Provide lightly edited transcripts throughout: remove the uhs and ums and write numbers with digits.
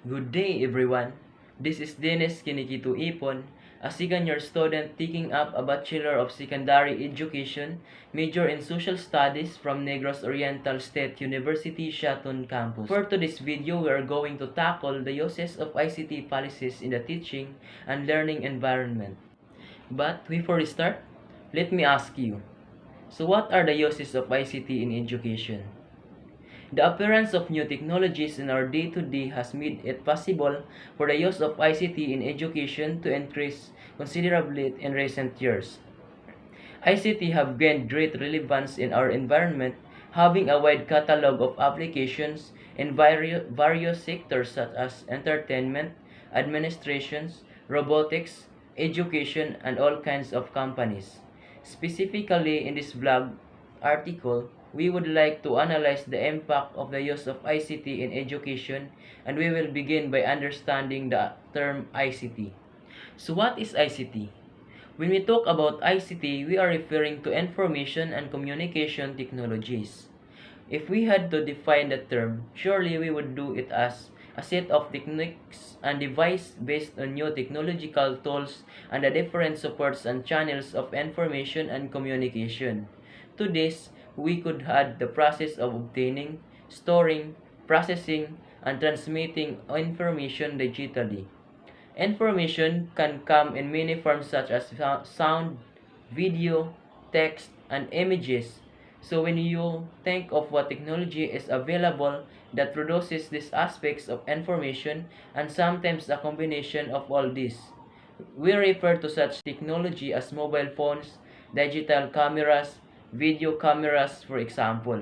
Good day, everyone. This is Dennis Kinikitu Ipon, a second-year student taking up a Bachelor of Secondary Education, major in Social Studies from Negros Oriental State University, Shatun Campus. For today's video, we are going to tackle the uses of ICT policies in the teaching and learning environment. But before we start, let me ask you, so what are the uses of ICT in education? The appearance of new technologies in our day-to-day has made it possible for the use of ICT in education to increase considerably in recent years. ICT have gained great relevance in our environment, having a wide catalog of applications in various sectors such as entertainment, administrations, robotics, education, and all kinds of companies. Specifically in this blog article, we would like to analyze the impact of the use of ICT in education, and we will begin by understanding the term ICT. So what is ICT? When we talk about ICT, we are referring to information and communication technologies. If we had to define the term, surely we would do it as a set of techniques and devices based on new technological tools and the different supports and channels of information and communication. To this, we could add the process of obtaining, storing, processing, and transmitting information digitally. Information can come in many forms such as sound, video, text, and images. So when you think of what technology is available that produces these aspects of information and sometimes a combination of all these, we refer to such technology as mobile phones, digital cameras, video cameras, for example.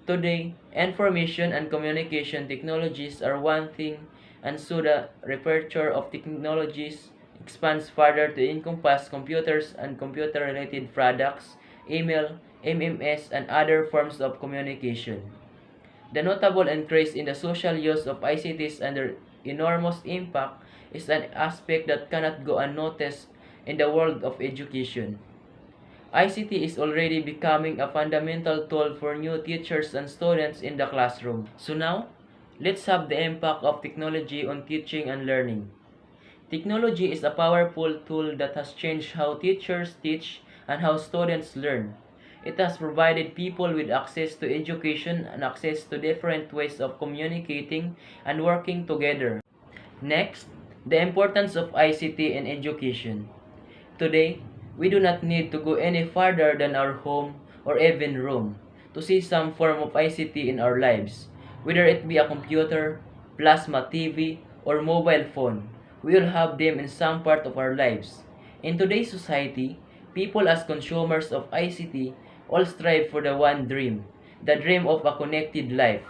Today, information and communication technologies are one thing, and so the repertoire of technologies expands further to encompass computers and computer-related products, email, MMS, and other forms of communication. The notable increase in the social use of ICTs and their enormous impact is an aspect that cannot go unnoticed in the world of education. ICT is already becoming a fundamental tool for new teachers and students in the classroom. So now, let's have the impact of technology on teaching and learning. Technology is a powerful tool that has changed how teachers teach and how students learn. It has provided people with access to education and access to different ways of communicating and working together. Next, the importance of ICT in education. Today, we do not need to go any farther than our home or even room to see some form of ICT in our lives, whether it be a computer, plasma TV, or mobile phone. We will have them in some part of our lives. In today's society, people as consumers of ICT all strive for the one dream, the dream of a connected life.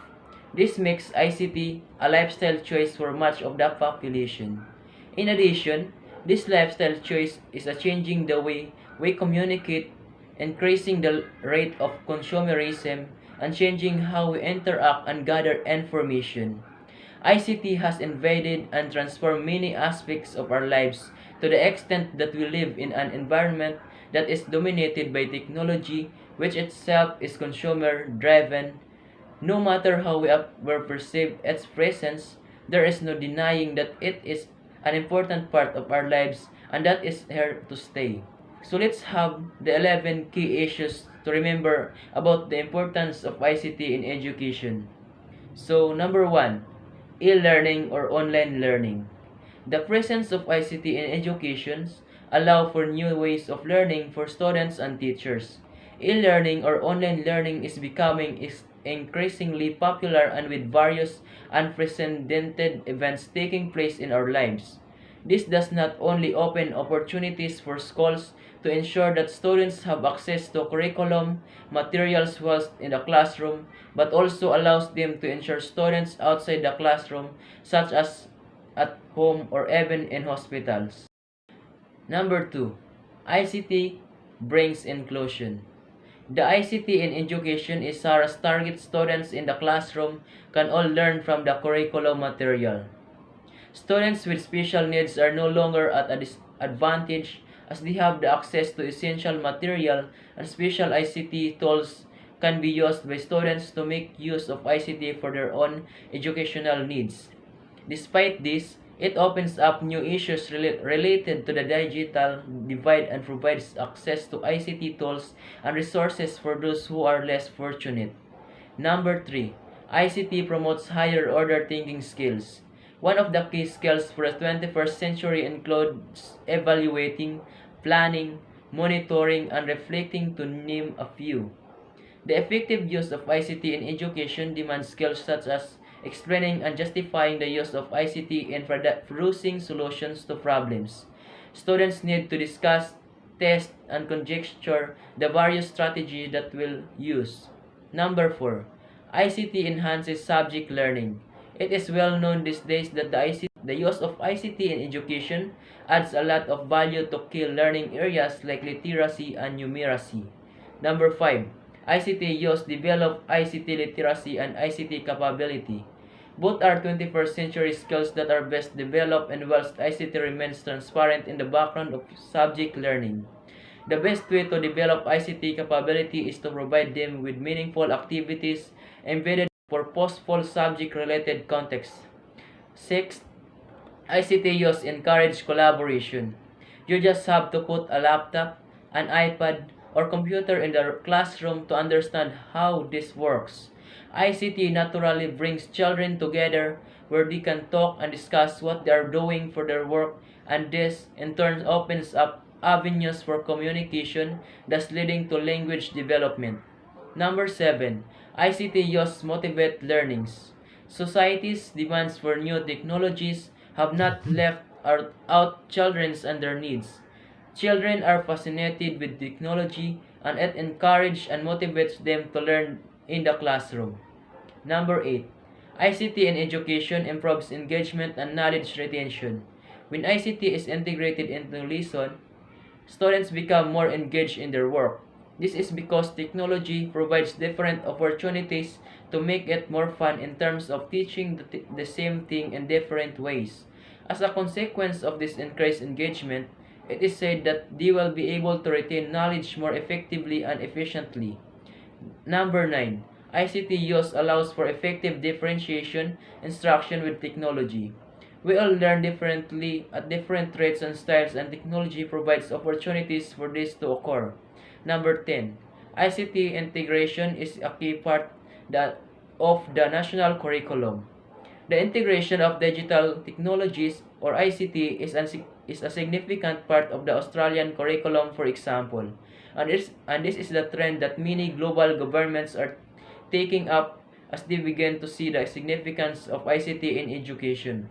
This makes ICT a lifestyle choice for much of the population. In addition, this lifestyle choice is changing the way we communicate, increasing the rate of consumerism, and changing how we interact and gather information. ICT has invaded and transformed many aspects of our lives to the extent that we live in an environment that is dominated by technology, which itself is consumer-driven. No matter how we perceive its presence, there is no denying that it is an important part of our lives and that is here to stay. So let's have the 11 key issues to remember about the importance of ICT in education. So number 1, e-learning or online learning. The presence of ICT in education allow for new ways of learning for students and teachers. E-learning or online learning is becoming increasingly popular and with various unprecedented events taking place in our lives. This does not only open opportunities for schools to ensure that students have access to curriculum materials whilst in the classroom, but also allows them to ensure students outside the classroom, such as at home or even in hospitals. Number 2, ICT brings inclusion. The ICT in education is SARA's target students in the classroom can all learn from the curriculum material. Students with special needs are no longer at a disadvantage as they have the access to essential material, and special ICT tools can be used by students to make use of ICT for their own educational needs. Despite this, it opens up new issues related to the digital divide and provides access to ICT tools and resources for those who are less fortunate. Number 3. ICT promotes higher order thinking skills. One of the key skills for the 21st century includes evaluating, planning, monitoring, and reflecting, to name a few. The effective use of ICT in education demands skills such as explaining and justifying the use of ICT in producing solutions to problems. Students need to discuss, test, and conjecture the various strategies that will use. Number 4. ICT enhances subject learning. It is well known these days that the use of ICT in education adds a lot of value to key learning areas like literacy and numeracy. Number 5. ICT use develop ICT literacy and ICT capability. Both are 21st century skills that are best developed and whilst ICT remains transparent in the background of subject learning. The best way to develop ICT capability is to provide them with meaningful activities embedded for purposeful subject-related contexts. Sixth, ICT use encourage collaboration. You just have to put a laptop, an iPad, or computer in the classroom to understand how this works. ICT naturally brings children together where they can talk and discuss what they are doing for their work, and this in turn opens up avenues for communication, thus leading to language development. Number 7. ICT use motivate learnings. Society's demands for new technologies have not left out children and their needs. Children are fascinated with technology and it encourages and motivates them to learn in the classroom. Number 8. ICT in education improves engagement and knowledge retention. When ICT is integrated into lesson, students become more engaged in their work. This is because technology provides different opportunities to make it more fun in terms of teaching the same thing in different ways. As a consequence of this increased engagement, it is said that they will be able to retain knowledge more effectively and efficiently. Number 9. ICT use allows for effective differentiation instruction with technology. We all learn differently at different rates and styles, and technology provides opportunities for this to occur. Number 10. ICT integration is a key part of the national curriculum. The integration of digital technologies or ICT is a significant part of the Australian curriculum, for example, and this is the trend that many global governments are taking up as they begin to see the significance of ICT in education.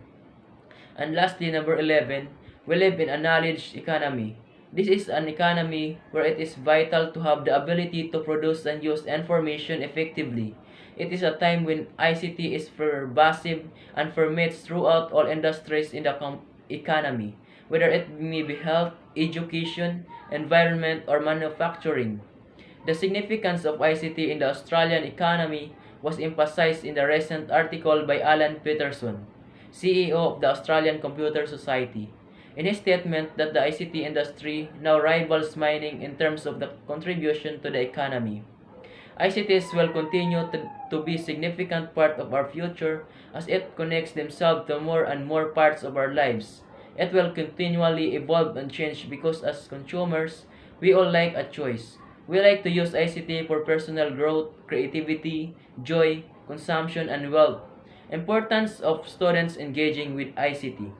And lastly, number 11, we live in a knowledge economy. This is an economy where it is vital to have the ability to produce and use information effectively. It is a time when ICT is pervasive and permeates throughout all industries in the economy, whether it may be health, education, environment, or manufacturing. The significance of ICT in the Australian economy was emphasized in the recent article by Alan Peterson, CEO of the Australian Computer Society, in his statement that the ICT industry now rivals mining in terms of the contribution to the economy. ICTs will continue to be a significant part of our future as it connects themselves to more and more parts of our lives. It will continually evolve and change because as consumers, we all like a choice. We like to use ICT for personal growth, creativity, joy, consumption, and wealth. Importance of students engaging with ICT.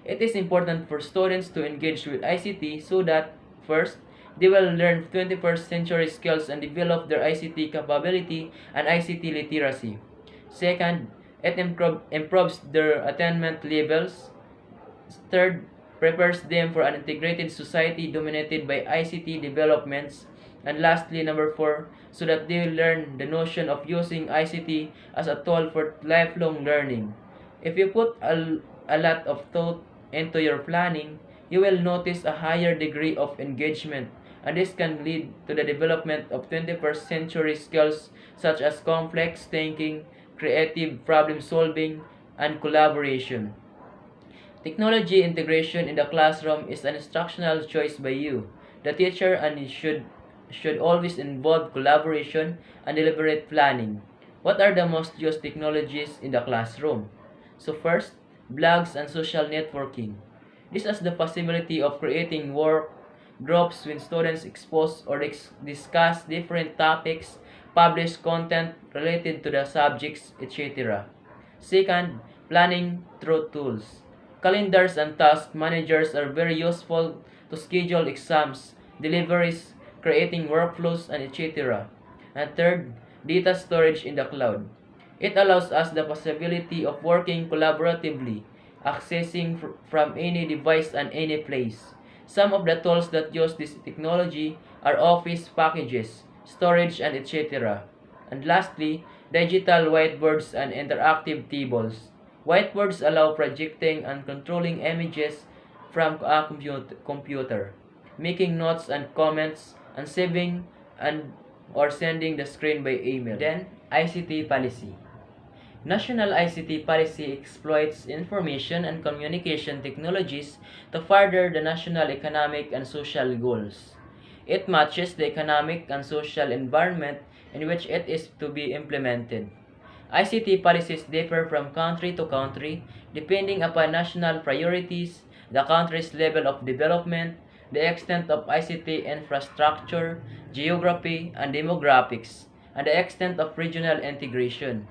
It is important for students to engage with ICT so that, first, they will learn 21st century skills and develop their ICT capability and ICT literacy. Second, it improves their attainment levels. Third, prepares them for an integrated society dominated by ICT developments. And lastly, number 4, so that they learn the notion of using ICT as a tool for lifelong learning. If you put a lot of thought into your planning, you will notice a higher degree of engagement, and this can lead to the development of 21st century skills such as complex thinking, creative problem solving, and collaboration. Technology integration in the classroom is an instructional choice by you, the teacher, and it should always involve collaboration and deliberate planning. What are the most used technologies in the classroom? So first, blogs, and social networking. This has the possibility of creating work groups when students expose or discuss different topics, publish content related to the subjects, etc. Second, planning through tools. Calendars and task managers are very useful to schedule exams, deliveries, creating workflows, and etc. And third, data storage in the cloud. It allows us the possibility of working collaboratively, accessing from any device and any place. Some of the tools that use this technology are Office packages, storage, and etc. And lastly, digital whiteboards and interactive tables. Whiteboards allow projecting and controlling images from a computer, making notes and comments, and saving and or sending the screen by email. Then, ICT policy. National ICT policy exploits information and communication technologies to further the national economic and social goals. It matches the economic and social environment in which it is to be implemented. ICT policies differ from country to country depending upon national priorities, the country's level of development, the extent of ICT infrastructure, geography, and demographics, and the extent of regional integration.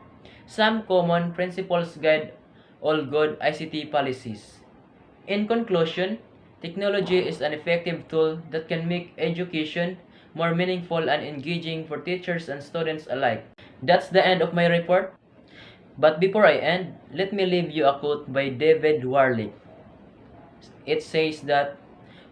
Some common principles guide all good ICT policies. In conclusion, technology is an effective tool that can make education more meaningful and engaging for teachers and students alike. That's the end of my report. But before I end, let me leave you a quote by David Warlick. It says that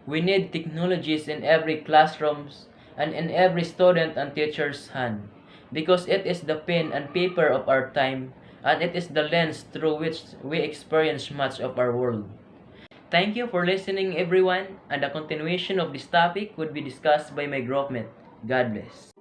we need technologies in every classroom and in every student and teacher's hand, because it is the pen and paper of our time, and it is the lens through which we experience much of our world. Thank you for listening, everyone, and the continuation of this topic would be discussed by my groupmate. God bless.